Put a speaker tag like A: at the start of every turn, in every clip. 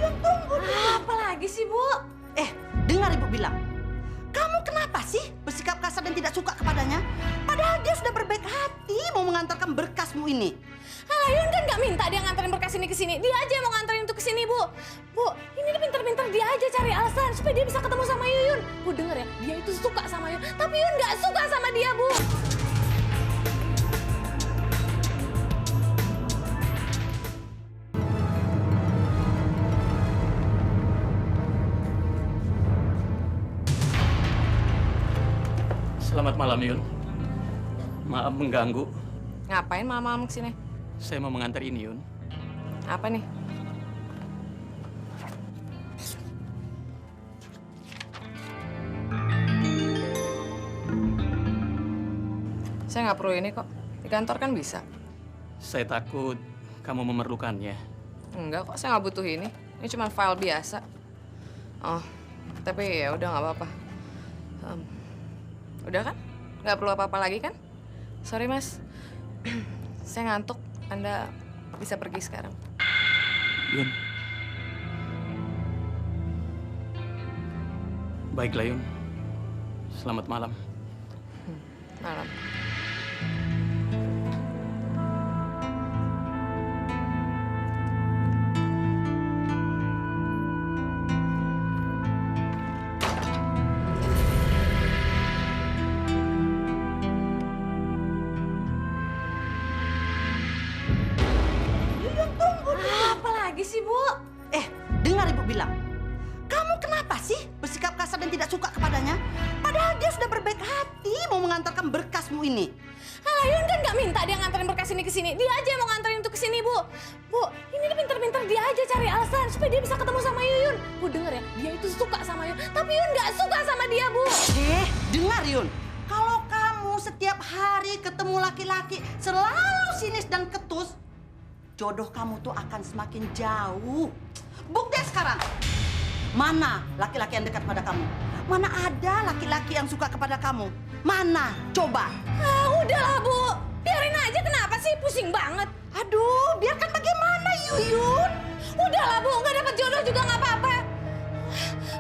A: Tunggu dulu.
B: Apa lagi sih, Bu?
A: Dengar Ibu bilang. Kamu kenapa sih bersikap kasar dan tidak suka kepadanya? Padahal dia sudah berbaik hati mau mengantarkan berkasmu ini.
B: Alah, Yun kan nggak minta dia nganterin berkas ini ke sini. Dia aja yang mau nganterin itu ke sini, Bu. Bu, ini dia pinter-pinter dia aja cari alasan supaya dia bisa ketemu sama Yuyun. Bu, denger ya, dia itu suka sama Yun. Tapi Yun nggak suka sama dia, Bu.
C: Selamat malam, Yun. Maaf mengganggu.
B: Ngapain malam-malam kesini?
C: Saya mau mengantar ini, Yun.
B: Apa nih? Saya nggak perlu ini kok. Di kantor kan bisa.
C: Saya takut kamu memerlukannya.
B: Enggak kok, saya nggak butuh ini. Ini cuma file biasa. Oh, tapi ya udah nggak apa-apa. Udah kan? Nggak perlu apa-apa lagi kan? Sorry mas, saya ngantuk. Anda bisa pergi sekarang.
C: Yun. Baiklah, Yun. Selamat malam.
B: Malam. Apa lagi sih, Bu?
A: Dengar Ibu bilang. Kamu kenapa sih bersikap kasar dan tidak suka kepadanya? Padahal dia sudah berbaik hati mau mengantarkan berkasmu ini.
B: Alah, Yun kan nggak minta dia nganterin berkas ini ke sini. Dia aja yang mau nganterin itu ke sini, Bu. Bu, ini dia pinter-pinter dia aja cari alasan supaya dia bisa ketemu sama Yuyun. Bu, denger ya, dia itu suka sama Yun. Tapi Yun nggak suka sama dia, Bu.
A: Dengar Yun. Kalau kamu setiap hari ketemu laki-laki selalu sinis dan ketus, jodoh kamu tuh akan semakin jauh. Bukti sekarang. Mana laki-laki yang dekat pada kamu? Mana ada laki-laki yang suka kepada kamu? Mana? Coba.
B: Udahlah, Bu. Biarin aja, kenapa sih? Pusing banget.
A: Aduh, biarkan bagaimana, Yuyun?
B: Udahlah, Bu. Nggak dapat jodoh juga nggak apa-apa.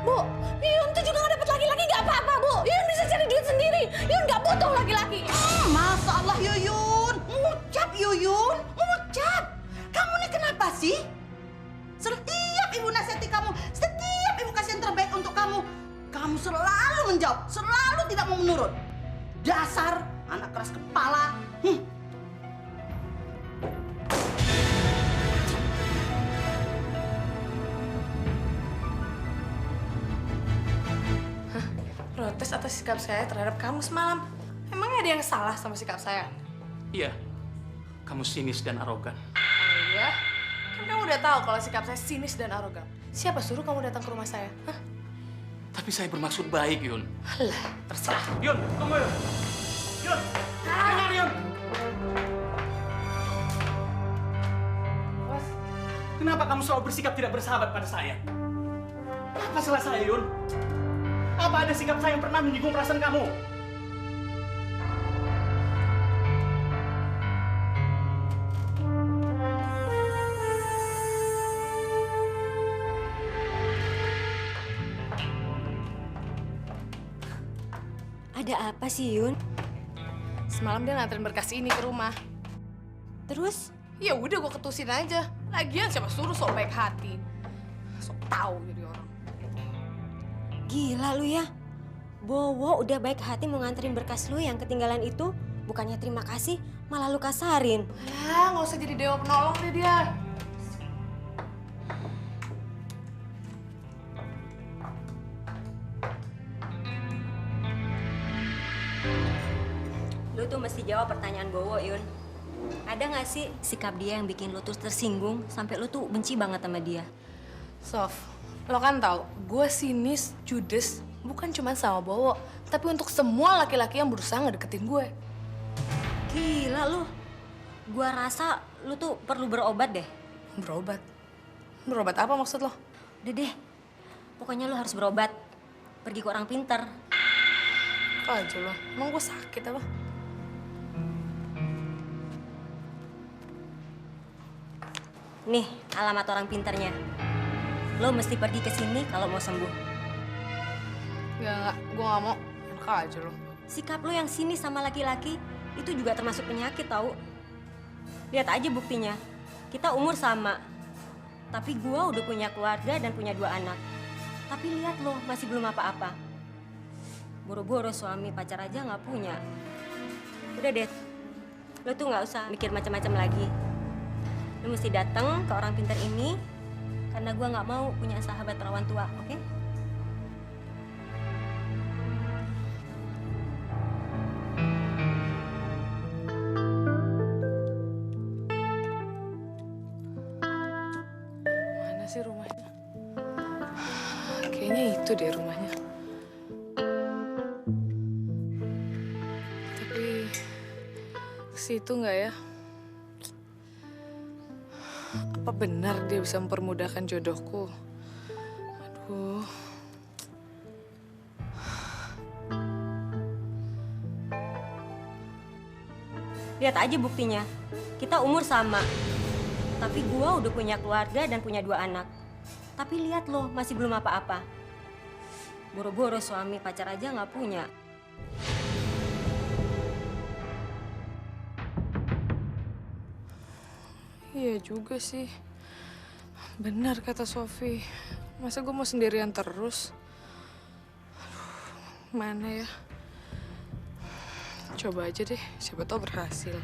B: Bu, Yuyun tuh juga nggak dapat laki-laki nggak apa-apa, Bu. Yuyun bisa cari duit sendiri. Yuyun nggak butuh laki-laki.
A: Masya Allah, Yuyun. Mengucap, Yuyun. Mengucap. Kamu nih kenapa sih? Setiap ibu nasihati kamu, setiap ibu kasih yang terbaik untuk kamu, kamu selalu menjawab, selalu tidak mau menurut. Dasar anak keras kepala.
B: Protes atas sikap saya terhadap kamu semalam. Emangnya ada yang salah sama sikap saya?
C: Iya, kamu sinis dan arogan.
B: Oh iya? Kan kamu udah tahu kalau sikap saya sinis dan arogan. Siapa suruh kamu datang ke rumah saya? Hah?
C: Tapi saya bermaksud baik, Yun.
B: Alah, terserah.
C: Yun, tunggu, Yun. Yun, dengar, Yun.
B: Bos,
C: Kenapa kamu selalu bersikap tidak bersahabat pada saya? Apa salah saya, Yun? Apa ada sikap saya yang pernah menyinggung perasaan kamu?
D: Ada apa sih, Yun?
B: semalam dia nganterin berkas ini ke rumah.
D: Terus?
B: Ya udah, gue ketusin aja. Lagian siapa suruh sok baik hati. Sok tahu jadi orang.
D: Gila lu ya. Bowo udah baik hati mau nganterin berkas lu yang ketinggalan itu. Bukannya terima kasih, malah lu kasarin.
B: Ah, nggak usah jadi dewa penolong deh dia.
D: Lu tuh mesti jawab pertanyaan Bowo, Yun. Ada nggak sih sikap dia yang bikin lu tuh tersinggung sampai lu tuh benci banget sama dia?
B: Sof, lo kan tahu, gue sinis, judes, bukan cuma sama Bowo, tapi untuk semua laki-laki yang berusaha ngedeketin gue.
D: Gila lu. Gua rasa lu tuh perlu berobat deh.
B: Berobat? Berobat apa maksud lo?
D: Udah deh. Pokoknya lu harus berobat. Pergi ke orang pinter.
B: Kok aja lo? Emang gue sakit apa?
D: Nih, alamat orang pinternya. Lo mesti pergi ke sini kalau mau sembuh.
B: Enggak, gue gak mau. Enak aja lo.
D: Sikap lo yang sini sama laki-laki itu juga termasuk penyakit tahu. Lihat aja buktinya. Kita umur sama. Tapi gua udah punya keluarga dan punya 2 anak. Tapi lihat lo masih belum apa-apa. Boro-boro suami pacar aja nggak punya. Udah deh. Lo tuh nggak usah mikir macam-macam lagi. Lo mesti datang ke orang pintar ini karena gua nggak mau punya sahabat perawan tua, oke?
B: Mana sih rumahnya? Kayaknya itu deh rumahnya. Tapi ke situ nggak ya? Apa benar dia bisa mempermudahkan jodohku? Aduh.
D: Lihat aja buktinya. Kita umur sama. Tapi gua udah punya keluarga dan punya 2 anak. Tapi lihat lo masih belum apa-apa. Boro-boro suami pacar aja nggak punya.
B: Iya juga sih. Benar kata Sofi. Masa gue mau sendirian terus? Aduh, mana ya? Coba aja deh, siapa tahu berhasil.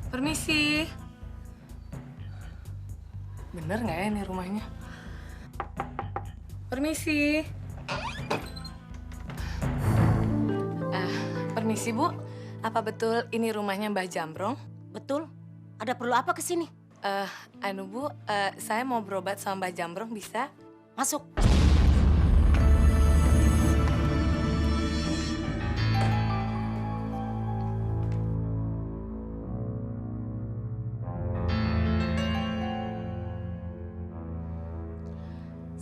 B: Permisi. Bener nggak ya ini rumahnya? Permisi. Permisi, Bu. Apa betul ini rumahnya Mbah Jambrong?
D: Betul? Ada perlu apa ke sini?
B: Bu, saya mau berobat sama Mbah Jambrong, bisa?
D: Masuk.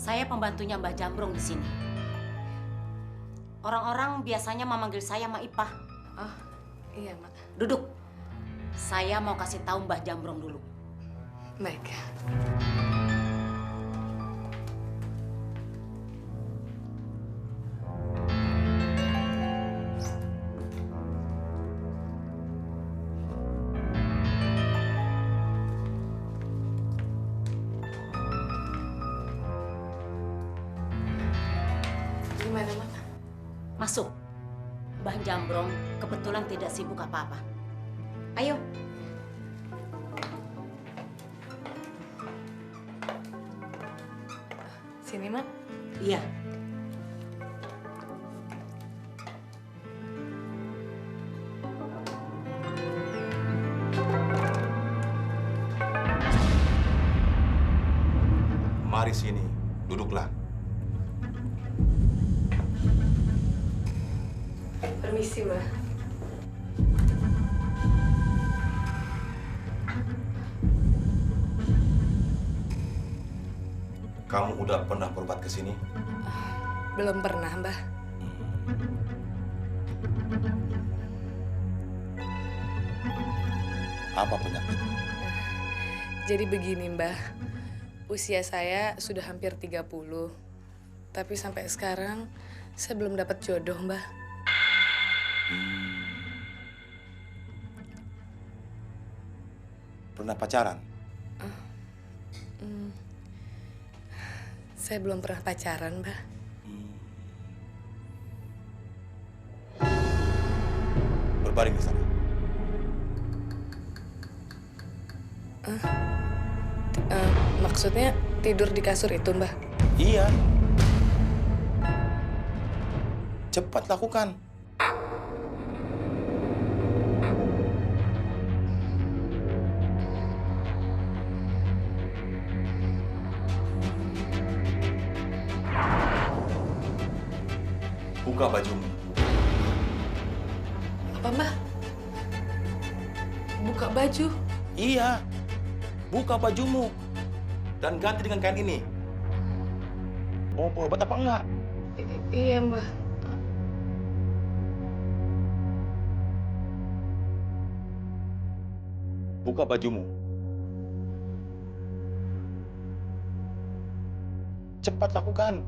A: Saya pembantunya Mbah Jambrong di sini. Orang-orang biasanya memanggil saya Mak Ipah.
B: Oh, iya, Mak.
A: Duduk. Saya mau kasih tahu Mbah Jambrong dulu.
B: Baik. Gimana, Mak?
A: Masuk. Mbah Jambrong kebetulan tidak sibuk apa-apa. Ayo.
B: Sini, Mak.
A: Iya.
E: Mari sini, duduklah.
B: Permisi, Mbak.
E: Kamu udah pernah berobat ke sini?
B: Belum pernah, Mbah.
E: Apa penyakit?
B: Jadi begini, Mbah. Usia saya sudah hampir 30. Tapi sampai sekarang saya belum dapat jodoh, Mbah.
E: Pernah pacaran?
B: Saya belum pernah pacaran, Mbah.
E: Berbaring di sana.
B: Maksudnya tidur di kasur itu, Mbah?
E: Iya. Cepat lakukan. Buka bajumu.
B: Apa, Mbah? Buka baju?
E: Iya. Buka bajumu. dan ganti dengan kain ini. Mau obat apa enggak?
B: Iya, Mbah.
E: Buka bajumu. Cepat lakukan.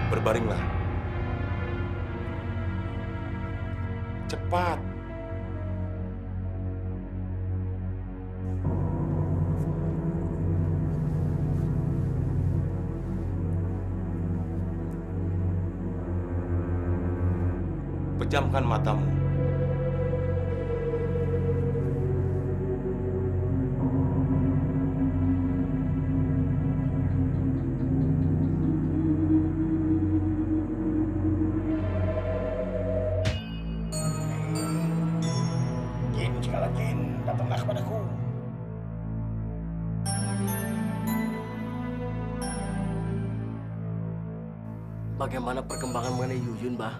E: Berbaringlah. Cepat. Pejamkan matamu. Jin, segala jin, datanglah kepadaku.
C: Bagaimana perkembangan mengenai Yuyun, Mbah?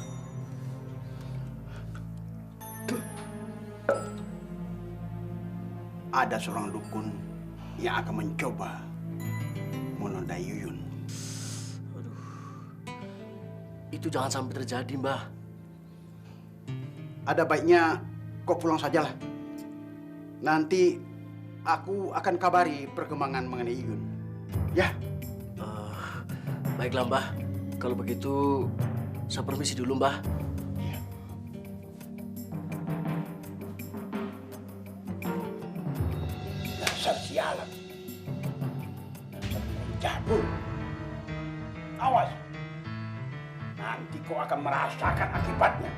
F: Ada seorang dukun yang akan mencoba menodai Yuyun.
C: Itu jangan sampai terjadi, Mbah.
F: Ada baiknya kau pulang sajalah. Nanti aku akan kabari perkembangan mengenai Yuyun. Ya,
C: Baiklah, Mbah. Kalau begitu, saya permisi dulu, Mbah.
F: dasar sialan. Dasar jadul. Awas. Nanti kau akan merasakan akibatnya.